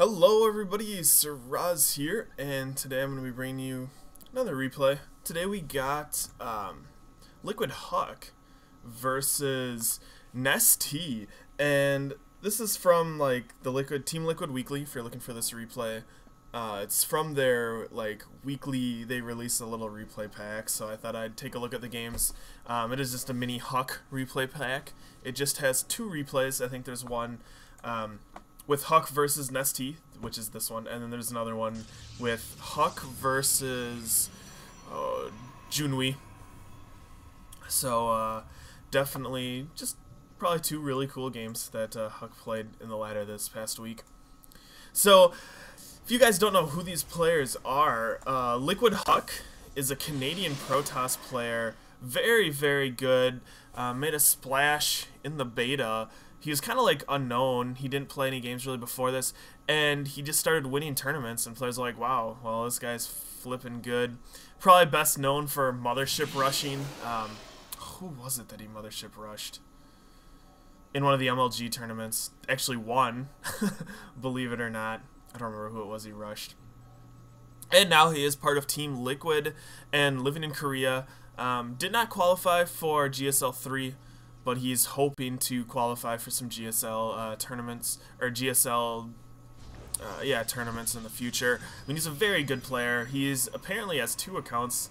Hello everybody, Siraz here, and today I'm going to be bringing you another replay. Today we got Liquid Huck versus Nestea, and this is from like the Team Liquid Weekly if you're looking for this replay. It's from their weekly, they release a little replay pack, so I thought I'd take a look at the games. It is just a mini Huck replay pack. It just has two replays. I think there's one with Huck versus Nestea, which is this one, and then there's another one with Huck versus Junwei. So definitely just probably two really cool games that Huck played in the ladder this past week. So if you guys don't know who these players are, Liquid Huck is a Canadian Protoss player, very, very good, made a splash in the beta. He was kind of like unknown. He didn't play any games really before this, and he just started winning tournaments, and players are like, wow, well, this guy's flipping good. Probably best known for Mothership rushing. Who was it that he Mothership rushed? In one of the MLG tournaments. Actually won, believe it or not. I don't remember who it was he rushed. And now he is part of Team Liquid and living in Korea. Did not qualify for GSL 3, but he's hoping to qualify for some GSL tournaments, or GSL tournaments in the future. I mean, he's a very good player. He's apparently has 2 accounts.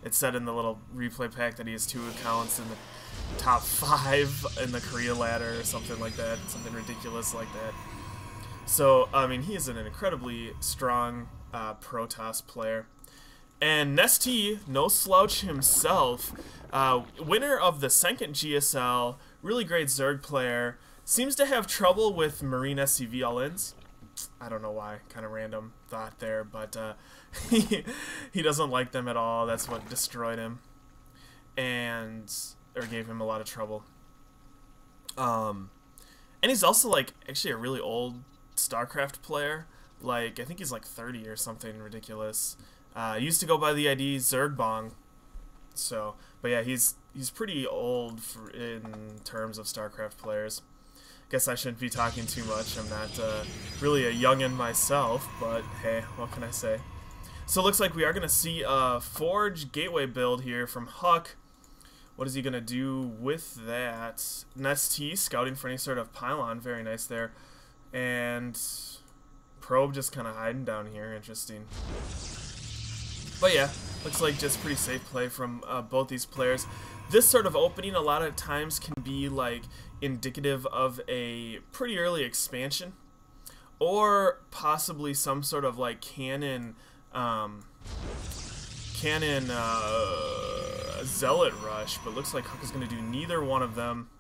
It said in the little replay pack that he has 2 accounts in the top 5 in the Korea ladder or something like that, something ridiculous like that. So, I mean, he is an incredibly strong Protoss player. And Nestea, no slouch himself, winner of the second GSL, really great Zerg player, seems to have trouble with Marine SCV all-ins. I don't know why, kind of random thought there, but he doesn't like them at all. That's what destroyed him, or gave him a lot of trouble. And he's also actually a really old StarCraft player. I think he's 30 or something ridiculous. Used to go by the ID Zergbong. So, but yeah, he's pretty old in terms of StarCraft players. Guess I shouldn't be talking too much. I'm not really a youngin myself, but hey, what can I say? So it looks like we are going to see a Forge Gateway build here from Huck. What is he going to do with that? Nestea scouting for any sort of pylon. Very nice there. And Probe just kind of hiding down here. Interesting. But yeah, looks like just pretty safe play from both these players. This sort of opening a lot of times can be indicative of a pretty early expansion, or possibly some sort of cannon zealot rush. But looks like Huck is going to do neither one of them.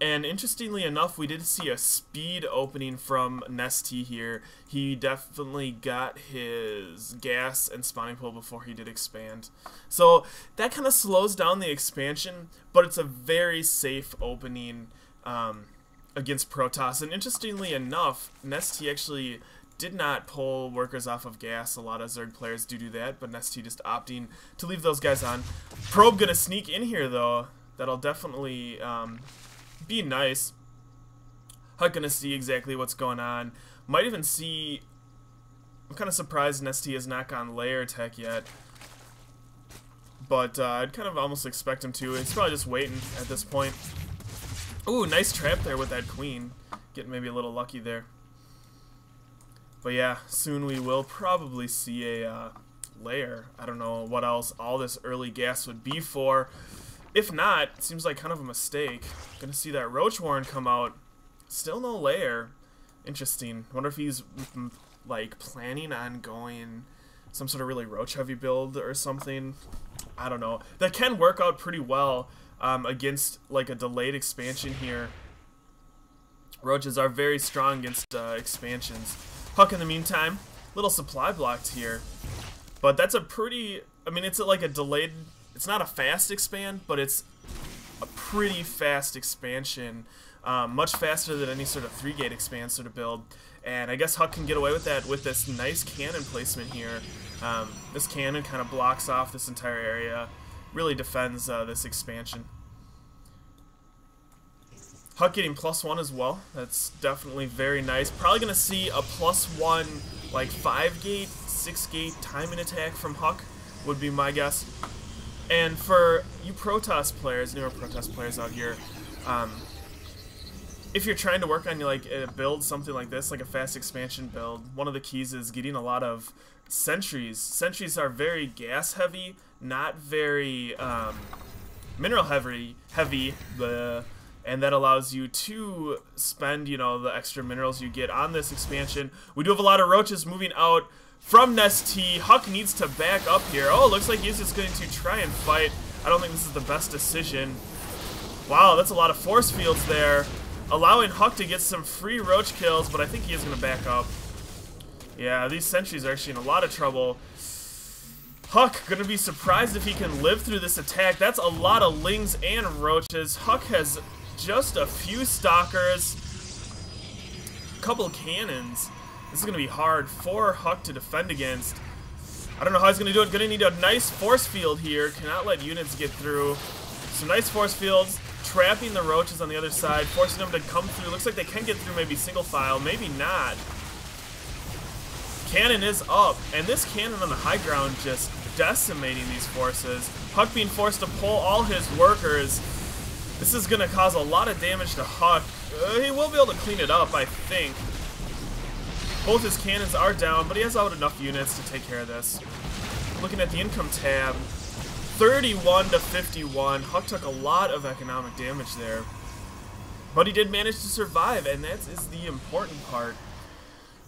And interestingly enough, we did see a speed opening from Nestea here. He definitely got his gas and spawning pool before he did expand. So that kind of slows down the expansion, but it's a very safe opening against Protoss. And interestingly enough, Nestea actually did not pull workers off of gas. A lot of Zerg players do that, but Nestea just opting to leave those guys on. Probe gonna sneak in here though. That'll definitely be nice. Huck gonna see exactly what's going on. Might even see. I'm kind of surprised Nestea has not gone layer tech yet, but I'd kind of almost expect him to. He's probably just waiting at this point. Ooh, nice trap there with that queen. Getting maybe a little lucky there. But yeah, soon we will probably see a layer. I don't know what else all this early gas would be for. If not, it seems like kind of a mistake. Gonna see that Roach Warren come out. Still no layer. Interesting. Wonder if he's planning on going some sort of really Roach heavy build or something. I don't know. That can work out pretty well against a delayed expansion here. Roaches are very strong against expansions. Huck in the meantime, little supply blocked here. But that's a pretty, I mean, it's a delayed. It's not a fast expand, but it's a pretty fast expansion. Much faster than any sort of 3-gate expand sort of build. And I guess Huck can get away with that with this nice cannon placement here. This cannon kind of blocks off this entire area. Really defends this expansion. Huck getting +1 as well. That's definitely very nice. Probably going to see a +1, like 5-gate, 6-gate timing attack from Huck, would be my guess. And for you Protoss players, newer Protoss players out here, if you're trying to work on like a build, something like this, like a fast expansion build, one of the keys is getting a lot of sentries. Sentries are very gas heavy, not very mineral heavy, and that allows you to spend, you know, the extra minerals you get on this expansion. We do have a lot of roaches moving out from Nestea. Huck needs to back up here. Oh, looks like he's just going to try and fight. I don't think this is the best decision. Wow, that's a lot of force fields there, allowing Huck to get some free roach kills, but I think he is going to back up. Yeah, these sentries are actually in a lot of trouble. Huck gonna be surprised if he can live through this attack. That's a lot of lings and roaches. Huck has just a few stalkers, a couple cannons. This is gonna be hard for Huck to defend against. I don't know how he's gonna do it. Gonna need a nice force field here. Cannot let units get through. Some nice force fields, trapping the roaches on the other side, forcing them to come through. Looks like they can get through maybe single file, maybe not. Cannon is up, and this cannon on the high ground just decimating these forces. Huck being forced to pull all his workers. This is going to cause a lot of damage to Huck. He will be able to clean it up, I think. Both his cannons are down, but he has out enough units to take care of this. Looking at the income tab, 31 to 51. Huck took a lot of economic damage there. But he did manage to survive, and that is the important part.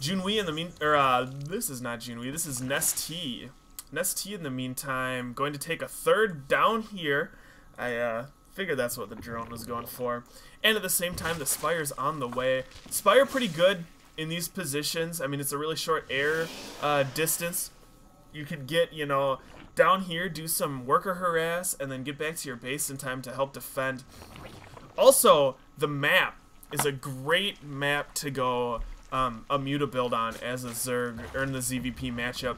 Junwei in the this is not Junwei, this is Nestea. Nestea in the meantime going to take a third down here. I figured that's what the drone was going for. And at the same time, the Spire's on the way. Spire pretty good in these positions. I mean, it's a really short air distance. You can get, you know, down here, do some worker harass, and then get back to your base in time to help defend. Also, the map is a great map to go a Muta build on as a Zerg, or in the ZVP matchup.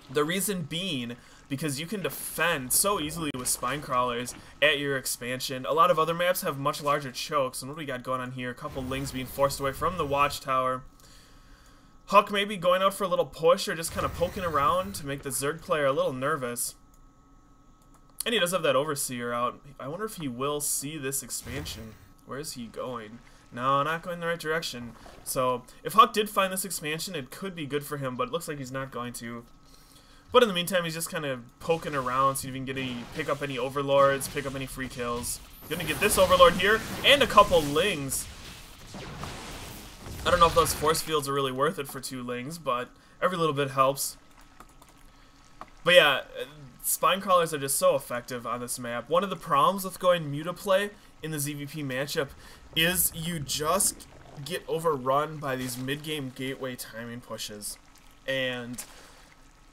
The reason being, because you can defend so easily with spine crawlers at your expansion. A lot of other maps have much larger chokes, and what do we got going on here? A couple lings being forced away from the watchtower. Huck maybe going out for a little push, or just kind of poking around to make the Zerg player a little nervous. And he does have that Overseer out. I wonder if he will see this expansion. Where is he going? No, not going in the right direction. So, if Huck did find this expansion, it could be good for him, but it looks like he's not going to. But in the meantime, he's just kind of poking around, see if he can get pick up any overlords, pick up any free kills. Gonna get this overlord here, and a couple lings. I don't know if those force fields are really worth it for 2 lings, but every little bit helps. But yeah, spine crawlers are just so effective on this map. One of the problems with going Muta play in the ZVP matchup is you just get overrun by these mid-game gateway timing pushes. And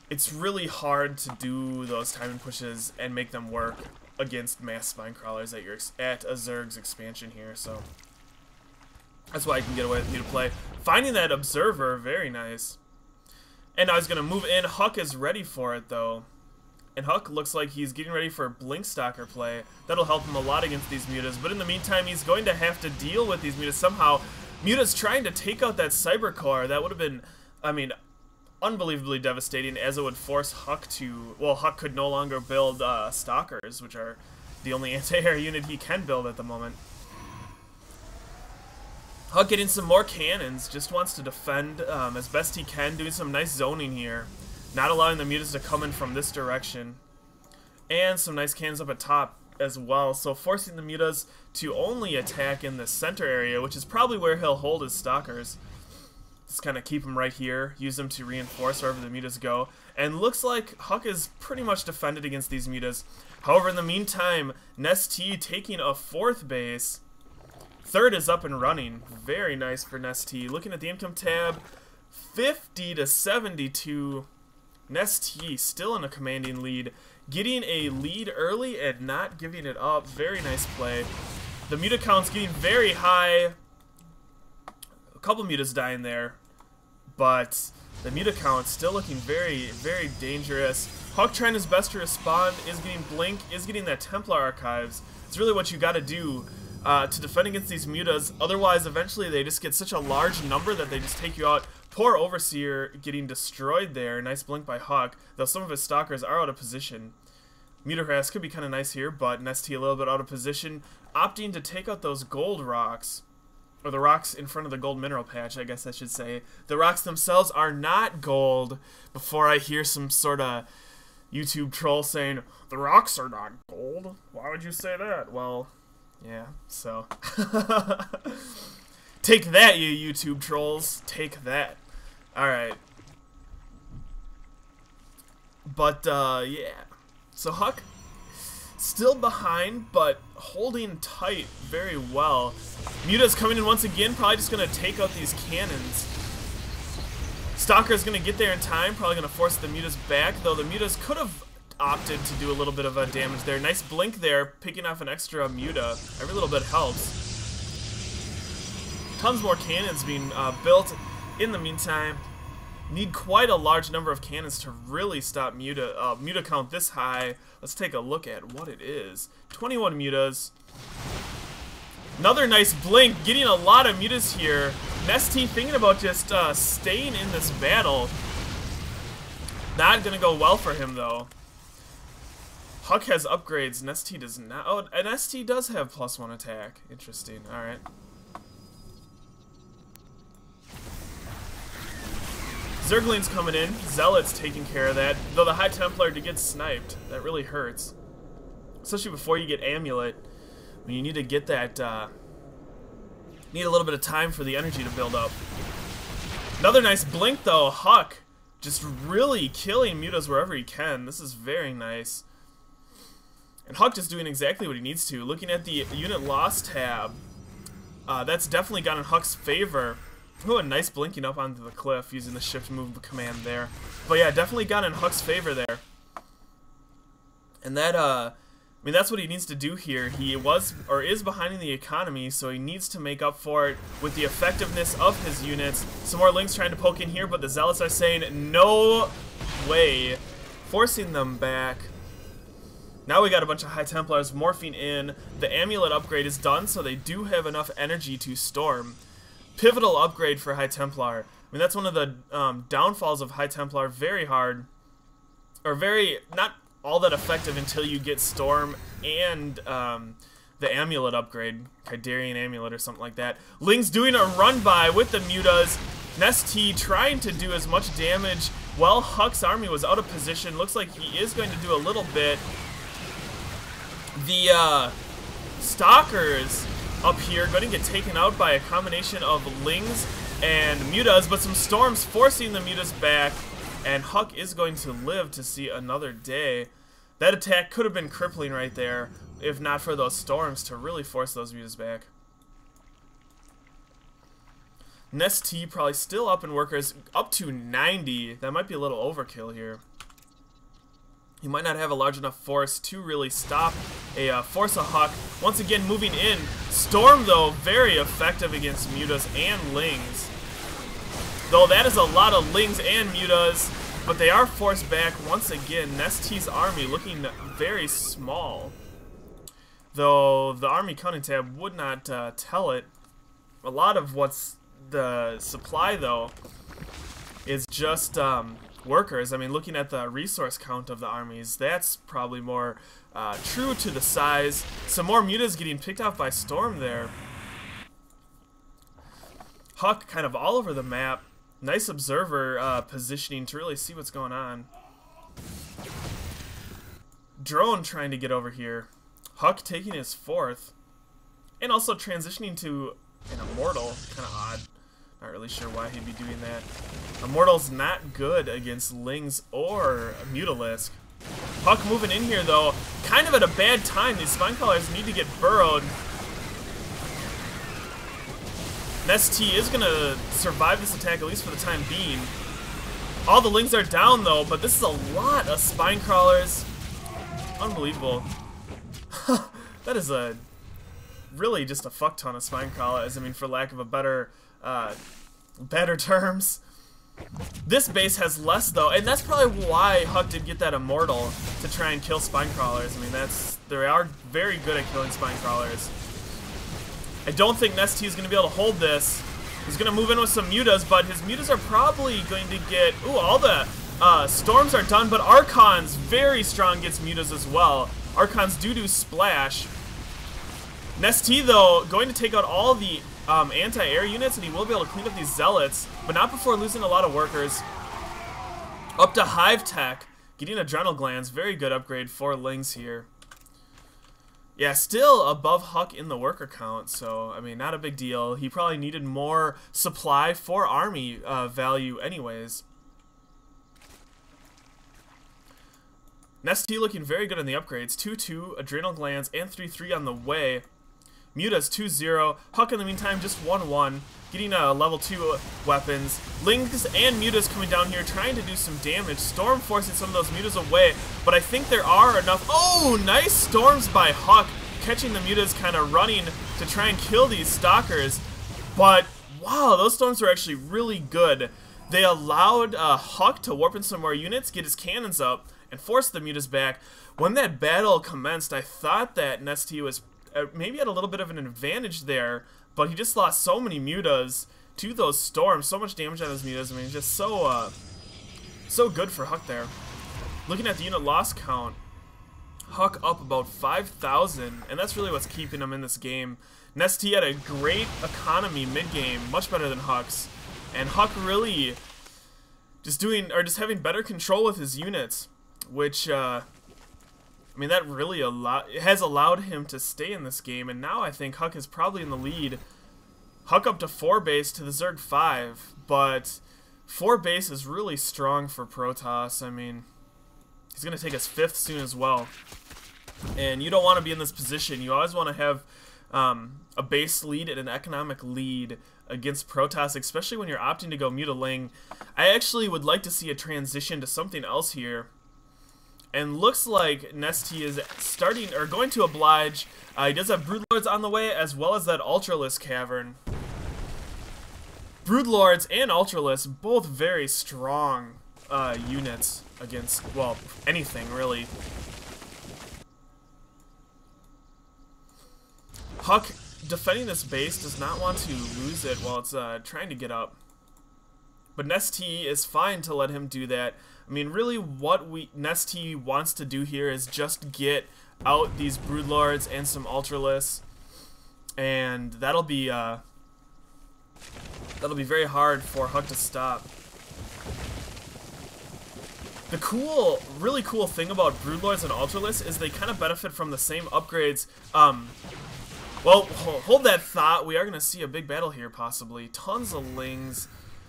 it's really hard to do those timing pushes and make them work against mass spine crawlers at a Zerg's expansion here, so that's why I can get away with Muta play. Finding that observer, very nice. And now he's gonna move in. Huck is ready for it though. And Huck looks like he's getting ready for Blink Stalker play. That'll help him a lot against these Mutas, but in the meantime he's going to have to deal with these Mutas somehow. Muta's trying to take out that Cyber Core. That would have been, I mean, unbelievably devastating, as it would force Huck to, well, Huck could no longer build Stalkers, which are the only anti-air unit he can build at the moment. Huck getting some more cannons, just wants to defend as best he can, doing some nice zoning here. Not allowing the Mutas to come in from this direction. And some nice cannons up at top as well, so forcing the Mutas to only attack in the center area, which is probably where he'll hold his Stalkers. Just kind of keep them right here, use them to reinforce wherever the Mutas go. And looks like Huck is pretty much defended against these Mutas. However, in the meantime, Nestea taking a 4th base. 3rd is up and running. Very nice for Nestea. Looking at the income tab, 50 to 72. Nestea still in a commanding lead. Getting a lead early and not giving it up. Very nice play. The Muta count's getting very high. A couple Mutas dying there. But the Muta count still looking very, very dangerous. Huck trying his best to respond, is getting Blink, is getting that Templar Archives. It's really what you gotta do to defend against these mutas. Otherwise, eventually they just get such a large number that they just take you out. Poor Overseer getting destroyed there. Nice blink by Huck, though some of his stalkers are out of position. Muta Harass could be kind of nice here, but Nestea a little bit out of position, opting to take out those gold rocks. Or the rocks in front of the gold mineral patch, I guess I should say. The rocks themselves are not gold, before I hear some sort of YouTube troll saying, the rocks are not gold? Why would you say that? Well, yeah, so. Take that, you YouTube trolls. Take that. Alright. But, yeah. So Huck, still behind, but holding tight very well. Muta's coming in once again, probably just going to take out these cannons. Stalker's going to get there in time, probably going to force the Mutas back, though the Mutas could have opted to do a little bit of a damage there. Nice blink there, picking off an extra Muta. Every little bit helps. Tons more cannons being built in the meantime. Need quite a large number of cannons to really stop Muta count this high. Let's take a look at what it is. 21 Mutas. Another nice blink, getting a lot of Mutas here. Nestea thinking about just staying in this battle. Not gonna go well for him though. Huck has upgrades, Nestea does not. Oh, and Nestea does have +1 attack. Interesting, alright. Zergling's coming in, Zealot's taking care of that, though the High Templar did get sniped. That really hurts. Especially before you get Amulet, when you need to get that, need a little bit of time for the energy to build up. Another nice blink though, Huck, just really killing Mutas wherever he can. This is very nice. And Huck just doing exactly what he needs to. Looking at the unit loss tab, that's definitely gone in Huck's favor. Ooh, a nice blinking up onto the cliff using the shift move command there. But yeah, definitely got in Huck's favor there. And that, I mean, that's what he needs to do here. He was, or is behind in the economy, so he needs to make up for it with the effectiveness of his units. Some more Lings trying to poke in here, but the Zealots are saying, no way. Forcing them back. Now we got a bunch of High Templars morphing in. The Amulet upgrade is done, so they do have enough energy to storm. Pivotal upgrade for High Templar. I mean, that's one of the downfalls of High Templar. Very hard, or very not all that effective until you get Storm and the Amulet upgrade, Kydarian Amulet or something like that. Ling's doing a run by with the Mutas. Nestea trying to do as much damage while Huck's army was out of position. Looks like he is going to do a little bit. The Stalkers up here going to get taken out by a combination of Lings and Mutas, but some Storms forcing the Mutas back, and Huck is going to live to see another day. That attack could have been crippling right there, if not for those Storms to really force those Mutas back. Nestea probably still up in workers, up to 90. That might be a little overkill here. He might not have a large enough force to really stop a force of Huck. Once again, moving in. Storm, though, very effective against Mutas and Lings. Though that is a lot of Lings and Mutas, but they are forced back once again. Nestea's army looking very small. Though the army counting tab would not tell it. A lot of what's the supply, though, is just workers. I mean, looking at the resource count of the armies, that's probably more true to the size. Some more Mutas getting picked off by Storm there. Huck kind of all over the map. Nice observer positioning to really see what's going on. Drone trying to get over here. Huck taking his 4th. And also transitioning to an Immortal. Kind of odd. Not really sure why he'd be doing that. Immortal's not good against Lings or Mutalisk. Huck moving in here, though, kind of at a bad time. These Spinecrawlers need to get burrowed. Nestea is going to survive this attack, at least for the time being. All the Lings are down, though, but this is a lot of Spinecrawlers. Unbelievable. That is a really just a fuck ton of Spinecrawlers. I mean, for lack of a better terms. This base has less, though, and that's probably why Huck did get that Immortal, to try and kill Spinecrawlers. I mean, they are very good at killing Spinecrawlers. I don't think Nestea is going to be able to hold this. He's going to move in with some mutas, but his mutas are probably going to get... Ooh, all the storms are done, but Archon's very strong against mutas as well. Archons do splash. Nestea, though, going to take out all the anti-air units, and he will be able to clean up these zealots, but not before losing a lot of workers. Up to Hive Tech, getting adrenal glands. Very good upgrade for Lings here. Yeah, still above Huck in the worker count, so, I mean, not a big deal. He probably needed more supply for army value anyways. Nestea looking very good in the upgrades. 2-2, adrenal glands, and 3-3 on the way. Muta's 2-0. Huck, in the meantime, just 1-1. Getting level 2 weapons. Lings and Mutas coming down here, trying to do some damage. Storm forcing some of those Mutas away, but I think there are enough... Oh, nice storms by Huck, catching the Mutas kind of running to try and kill these Stalkers. But, wow, those storms were actually really good. They allowed Huck to warp in some more units, get his cannons up, and force the Mutas back. When that battle commenced, I thought that Nestea was maybe had a little bit of an advantage there, but he just lost so many mutas to those storms, so much damage on those mutas. I mean, just so good for Huck there. Looking at the unit loss count, Huck up about 5,000, and that's really what's keeping him in this game. Nestea had a great economy mid-game, much better than Huck's, and Huck really just having better control with his units, which I mean, that really has allowed him to stay in this game, and now I think Huck is probably in the lead. Huck up to 4 base to the Zerg 5, but 4 base is really strong for Protoss. I mean, he's going to take us 5th soon as well. And you don't want to be in this position. You always want to have a base lead and an economic lead against Protoss, especially when you're opting to go Mutaling. I actually would like to see a transition to something else here. And looks like Nestea is starting, or going to oblige. He does have Broodlords on the way, as well as that Ultralisk Cavern. Broodlords and Ultralisk, both very strong units against, well, anything, really. Huck, defending this base, does not want to lose it while it's trying to get up. But Nestea is fine to let him do that. I mean, really what Nestea wants to do here is just get out these Broodlords and some Ultralisks, and that'll be very hard for Huck to stop. The really cool thing about Broodlords and Ultralisks is they kind of benefit from the same upgrades. Well, hold that thought. We are going to see a big battle here, possibly. Tons of Lings.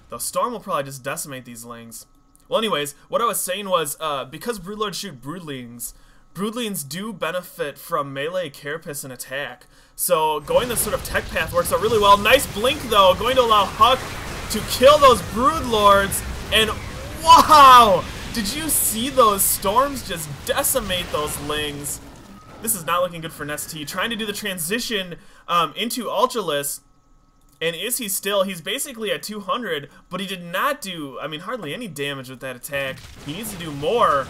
The Storm will probably just decimate these Lings. Well, anyways, what I was saying was, because Broodlords shoot Broodlings, Broodlings do benefit from melee carapace and attack. So going this sort of tech path works out really well. Nice blink, though, going to allow Huck to kill those Broodlords. And wow! Did you see those Storms just decimate those Lings? This is not looking good for Nestea. Trying to do the transition into Ultralisk. And is he still? He's basically at 200, but he did not do, I mean, hardly any damage with that attack. He needs to do more.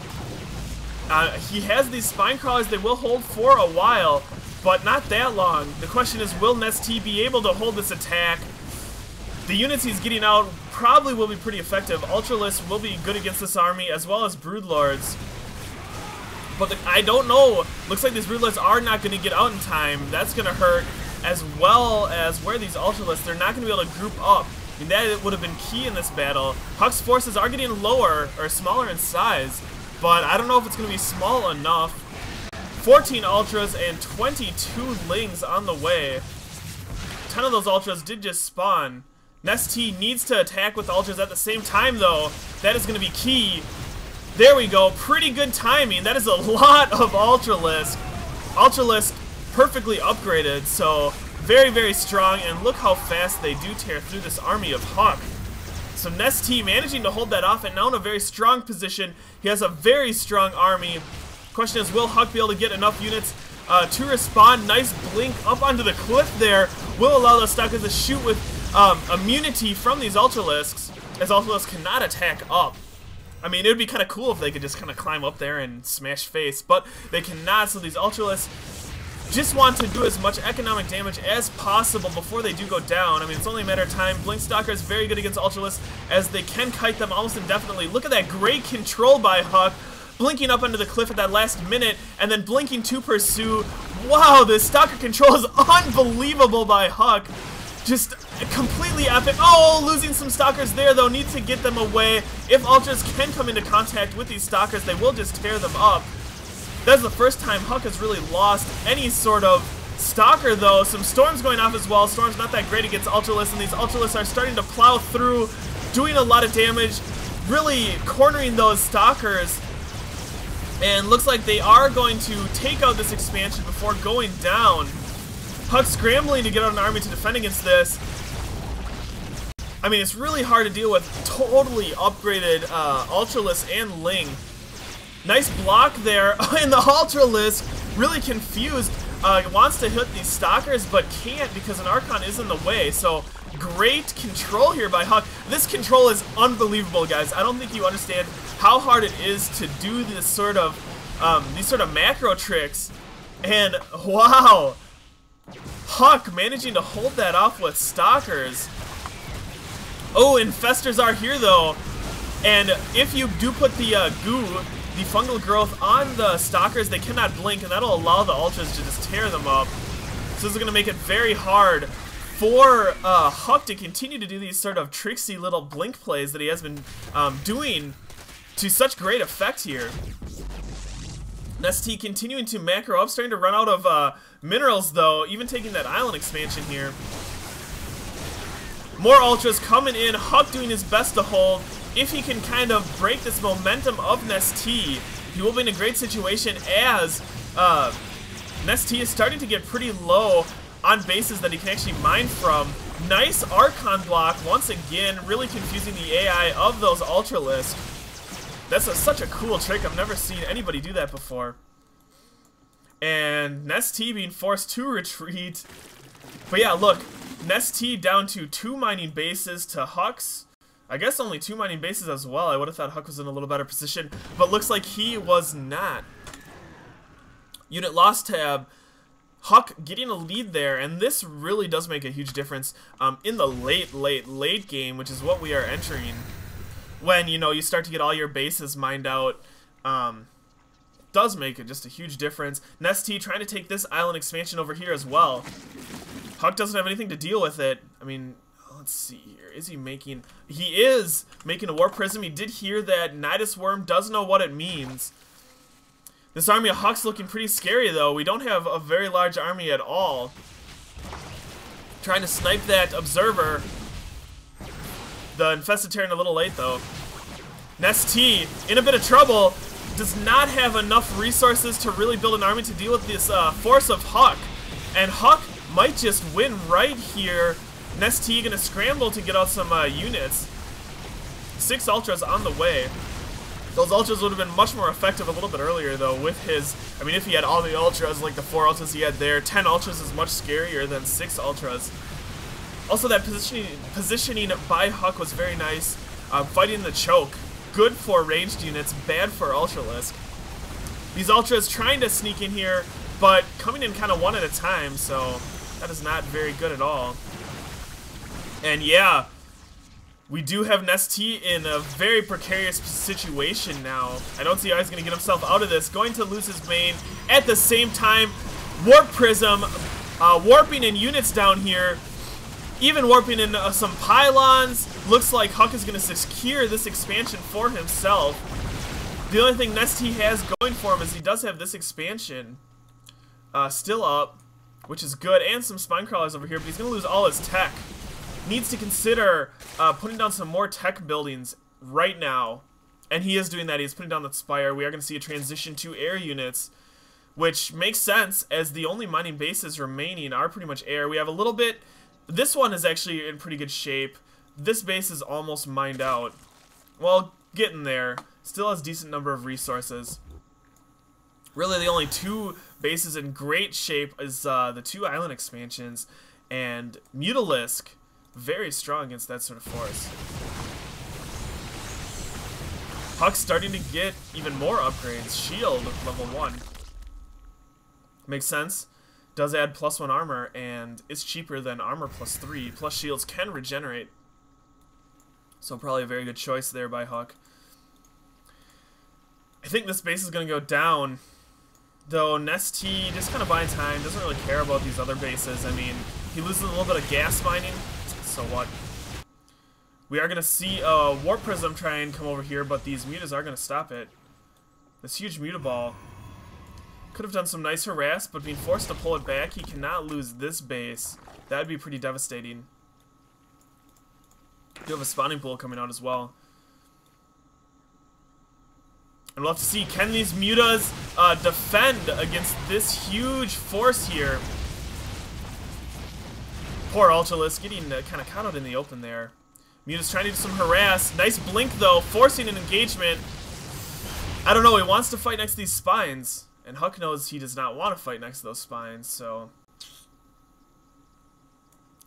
He has these spine crawlers. They will hold for a while, but not that long. The question is, will Nestea be able to hold this attack? The units he's getting out probably will be pretty effective. Ultralisk will be good against this army, as well as Broodlords. But I don't know. Looks like these Broodlords are not going to get out in time. That's going to hurt. As well as where these Ultralisks, they're not going to be able to group up. I mean, that would have been key in this battle. Huck's forces are getting lower, or smaller in size, but I don't know if it's going to be small enough. 14 Ultras and 22 Lings on the way. 10 of those Ultras did just spawn. Nestea needs to attack with Ultras at the same time, though. That is going to be key. There we go. Pretty good timing. That is a lot of Ultralisk. Ultralisk perfectly upgraded, so very, very strong, and look how fast they do tear through this army of Huck. So Nestea managing to hold that off, and now in a very strong position. He has a very strong army. Question is, will Huck be able to get enough units to respond? Nice blink up onto the cliff there. Will allow the Stalkers to shoot with immunity from these Ultralisks, as Ultralisks cannot attack up. I mean, it would be kind of cool if they could just kind of climb up there and smash face, but they cannot, so these Ultralisks just want to do as much economic damage as possible before they do go down. I mean, it's only a matter of time. Blink Stalker is very good against Ultralisk, as they can kite them almost indefinitely. Look at that great control by Huck, blinking up under the cliff at that last minute, and then blinking to pursue. Wow, this Stalker control is unbelievable by Huck. Just completely epic. Oh, losing some Stalkers there, though. Needs to get them away. If Ultras can come into contact with these Stalkers, they will just tear them up. That's the first time Huck has really lost any sort of Stalker, though. Some Storms going off as well. Storm's not that great against Ultralisk, and these Ultralisk are starting to plow through, doing a lot of damage, really cornering those Stalkers. And looks like they are going to take out this expansion before going down. Huck scrambling to get out an army to defend against this. I mean, it's really hard to deal with totally upgraded Ultralisk and Ling. Nice block there, and the Ultralisk really confused. Wants to hit these Stalkers, but can't because an Archon is in the way. So great control here by Huck. This control is unbelievable, guys. I don't think you understand how hard it is to do this sort of these sort of macro tricks. And wow, Huck managing to hold that off with Stalkers. Oh, Infestors are here though, and if you do put the goo, the fungal growth on the Stalkers, they cannot blink, and that'll allow the Ultras to just tear them up. So this is going to make it very hard for Huck to continue to do these sort of tricksy little blink plays that he has been doing to such great effect here. Nestea continuing to macro up, starting to run out of minerals though, even taking that island expansion here. More Ultras coming in, Huck doing his best to hold. If he can kind of break this momentum of Nestea, he will be in a great situation, as Nestea is starting to get pretty low on bases that he can actually mine from. Nice Archon block, once again, really confusing the AI of those Ultralisk. That's such a cool trick. I've never seen anybody do that before. And Nestea being forced to retreat. But yeah, look, Nestea down to 2 mining bases to Huck's. I guess only 2 mining bases as well. I would have thought Huck was in a little better position, but looks like he was not. Unit loss tab. Huck getting a lead there, and this really does make a huge difference in the late game, which is what we are entering. When, you know, you start to get all your bases mined out, does make it just a huge difference. Nestea trying to take this island expansion over here as well. Huck doesn't have anything to deal with it. I mean, let's see here. Is he making... He is making a War Prism. He did hear that Nidus Worm, does know what it means. This army of Huck's looking pretty scary, though. We don't have a very large army at all. Trying to snipe that Observer. The Infested Terran a little late, though. Nestea, in a bit of trouble, does not have enough resources to really build an army to deal with this force of Huck. And Huck might just win right here. Nestea gonna scramble to get out some units. 6 Ultras on the way. Those Ultras would have been much more effective a little bit earlier, though, with his... I mean, if he had all the Ultras, like the 4 Ultras he had there, 10 Ultras is much scarier than 6 Ultras. Also, that positioning by Huck was very nice. Fighting the choke. Good for ranged units, bad for Ultralisk. These Ultras trying to sneak in here, but coming in kind of one at a time, so that is not very good at all. And yeah, we do have Nestea in a very precarious situation now. I don't see how he's going to get himself out of this. Going to lose his main. At the same time, Warp Prism, warping in units down here. Even warping in some pylons. Looks like Huck is going to secure this expansion for himself. The only thing Nestea has going for him is he does have this expansion still up, which is good. And some spine crawlers over here, but he's going to lose all his tech. Needs to consider putting down some more tech buildings right now. And he is doing that. He's putting down the spire. We are going to see a transition to air units, which makes sense as the only mining bases remaining are pretty much air. We have a little bit... This one is actually in pretty good shape. This base is almost mined out. Well, getting there. Still has a decent number of resources. Really, the only 2 bases in great shape is the 2 island expansions. And Mutalisk, very strong against that sort of force. Huck's starting to get even more upgrades. Shield, level 1. Makes sense. does add +1 armor, and it's cheaper than armor +3. Plus shields can regenerate. So probably a very good choice there by Huck. I think this base is going to go down, though Nestea just kind of buying time, doesn't really care about these other bases. I mean, he loses a little bit of gas mining, so what? We are going to see a Warp Prism try and come over here, but these mutas are going to stop it. This huge muta ball could have done some nice harass, but being forced to pull it back, he cannot lose this base. That would be pretty devastating. You have a spawning pool coming out as well. And we'll have to see, can these mutas defend against this huge force here? Poor Ultralisk getting kind of caught out in the open there. Muta's trying to do some harass. Nice blink though, forcing an engagement. I don't know, he wants to fight next to these spines. And Huck knows he does not want to fight next to those spines, so...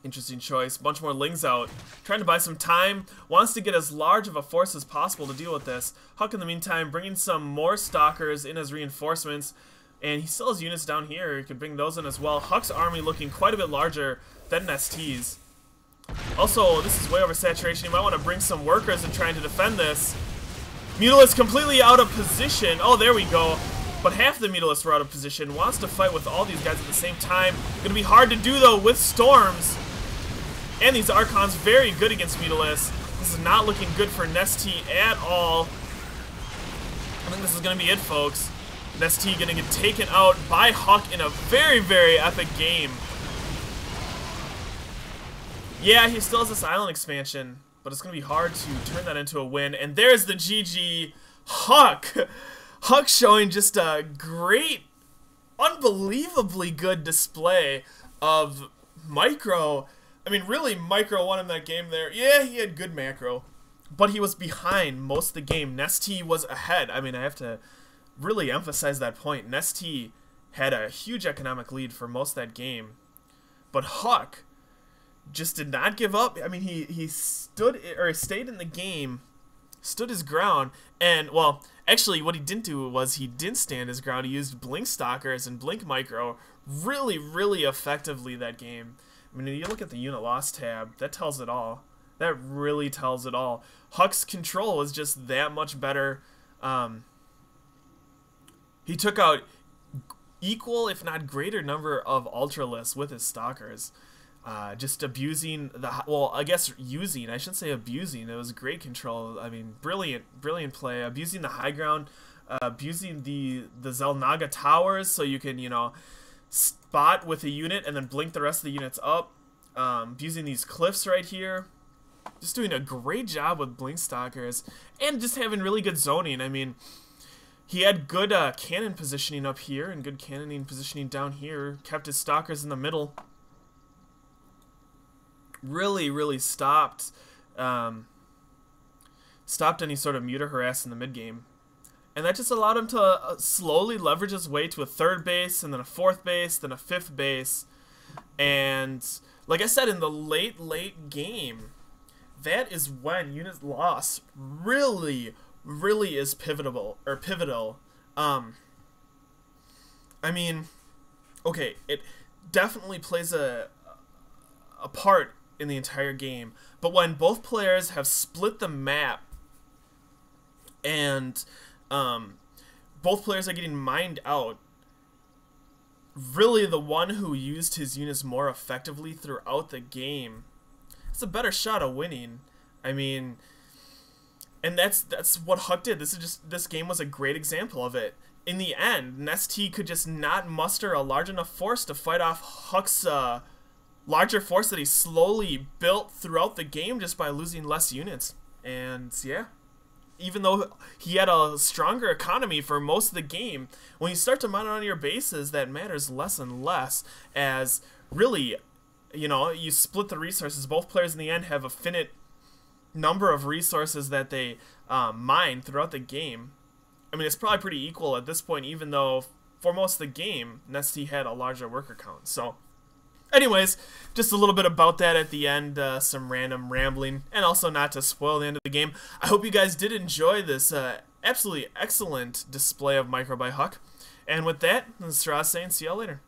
Interesting choice. Bunch more Lings out. Trying to buy some time. Wants to get as large of a force as possible to deal with this. Huck, in the meantime, bringing some more Stalkers in as reinforcements. And he still has units down here. He could bring those in as well. Huck's army looking quite a bit larger than Nestea's. Also, this is way over saturation. You might want to bring some workers and trying to defend this. Mutalisk completely out of position. Oh, there we go. But half the Mutalists were out of position. Wants to fight with all these guys at the same time. Going to be hard to do, though, with Storms. And these Archons very good against Mutalisk. This is not looking good for Nestea at all. I think this is going to be it, folks. Nestea going to get taken out by Huck in a very, very epic game. Yeah, he still has this island expansion, but it's going to be hard to turn that into a win. And there's the GG Huck. Huck showing just a great, unbelievably good display of micro. I mean, really, micro won him that game there. Yeah, he had good macro, but he was behind most of the game. Nestea was ahead. I mean, I have to really emphasize that point. Nestea had a huge economic lead for most of that game, but Huck just did not give up. I mean, he stayed in the game, stood his ground, and, well, actually, what he didn't do was he didn't stand his ground. He used Blink Stalkers and Blink Micro really, really effectively that game. I mean, you look at the unit loss tab, that tells it all. That really tells it all. Huck's control was just that much better. He took out equal, if not greater, number of Ultralisks with his Stalkers. Just abusing the... Well, I guess using. I shouldn't say abusing. It was great control. I mean, brilliant play. Abusing the high ground. Abusing the Xel'Naga towers so you can, you know, spot with a unit and then blink the rest of the units up. Using these cliffs right here. Just doing a great job with Blink Stalkers. And just having really good zoning. I mean, he had good cannon positioning up here and good cannoning positioning down here. Kept his Stalkers in the middle. Really, really stopped any sort of muta harass in the mid game. And that just allowed him to slowly leverage his way to a third base, and then a fourth base, then a fifth base. And like I said, in the late game, that is when unit loss really is pivotal. I mean, okay, it definitely plays a part in the entire game, but when both players have split the map and both players are getting mined out, really the one who used his units more effectively throughout the game has a better shot of winning. I mean, and that's what Huck did. This game was a great example of it. In the end, Nestea could just not muster a large enough force to fight off Huck's larger force that he slowly built throughout the game just by losing less units. And yeah, even though he had a stronger economy for most of the game, when you start to mine on your bases, that matters less and less, as really, you know, you split the resources. Both players in the end have a finite number of resources that they mine throughout the game. I mean, it's probably pretty equal at this point, even though for most of the game, Nestea had a larger worker count. So anyways, just a little bit about that at the end, some random rambling, and also not to spoil the end of the game. I hope you guys did enjoy this absolutely excellent display of Micro by Huck. And with that, this is Siraz saying, see y'all later.